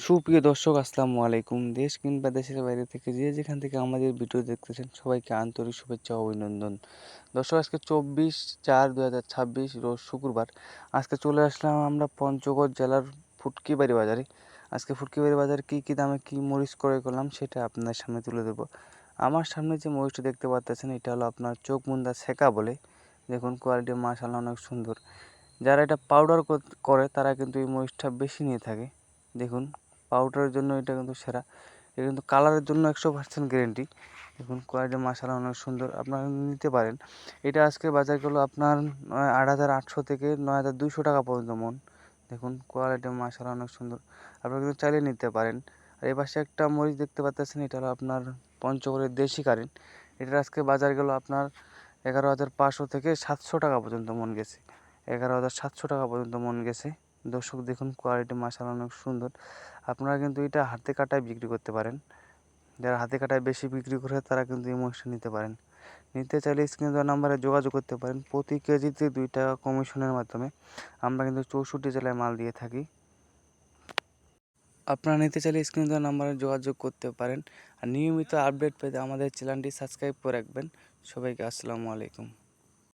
সুপ্রিয় দর্শক আসসালামু আলাইকুম। দেশ কিংবা দেশের বাইরে থেকে যে যেখান থেকে আমাদের ভিডিও দেখতেছেন সবাইকে আন্তরিক শুভেচ্ছা ও অভিনন্দন। দর্শক আজকে 24/4/2026 রোজ শুক্রবার। আজকে চলে আসলাম আমরা পঞ্চগড় জেলার ফুটকিবাড়ি বাজারে। আজকে ফুটকিবাড়ি বাজারে কী দামে কী মরিচ ক্রয় করলাম সেটা আপনাদের সামনে তুলে ধরবো। আমার সামনে যে মরিচটা দেখতে পাচ্ছেন এটা হলো আপনার চোখমুন্দা ছেঁকা বলে। দেখুন কোয়ালিটি মাশাআল্লাহ অনেক সুন্দর। যারা এটা পাউডার করে তারা কিন্তু এই মরিচটা বেশি নিয়ে থাকে। দেখুন পাউডারের জন্য এটা কিন্তু সেরা। এটা কিন্তু কালারের জন্য 100% গ্যারেন্টি। দেখুন কোয়ালিটি মাশাআল্লাহ অনেক সুন্দর। আপনারা নিতে পারেন। এটা আজকে বাজার গেল আপনার 8,800 থেকে 9,200 টাকা পর্যন্ত মন। দেখুন কোয়ালিটি মাশাআল্লাহ অনেক সুন্দর। আপনারা কিন্তু চাইলে নিতে পারেন। আর এই পাশে একটা মরিচ দেখতে পাচ্ছেন এটা হলো আপনার পঞ্চগড়ের দেশি কারেন্ট। এটার আজকে বাজার গেল আপনার 11,500 থেকে 700 টাকা পর্যন্ত মন গেছে। 11,700 টাকা পর্যন্ত মন গেছে। দর্শক দেখুন কোয়ালিটি মাশাআল্লাহ অনেক সুন্দর। আপনারা কিন্তু এটা হাতে কাটায় বিক্রি করতে পারেন। যারা হাতে কাটায় বেশি বিক্রি করে তারা কিন্তু এই মরিচটা নিতে পারেন। নিতে চাইলে স্ক্রিনে দেওয়া নাম্বারে যোগাযোগ করতে পারেন। প্রতি কেজিতে 2 টাকা কমিশনের মাধ্যমে আমরা কিন্তু 64 জেলায় মাল দিয়ে থাকি। আপনারা নিতে চাইলে স্ক্রিনে দেওয়া নাম্বারে যোগাযোগ করতে পারেন। আর নিয়মিত আপডেট পেতে আমাদের চ্যানেলটি সাবস্ক্রাইব করে রাখবেন। সবাইকে আসসালামু আলাইকুম।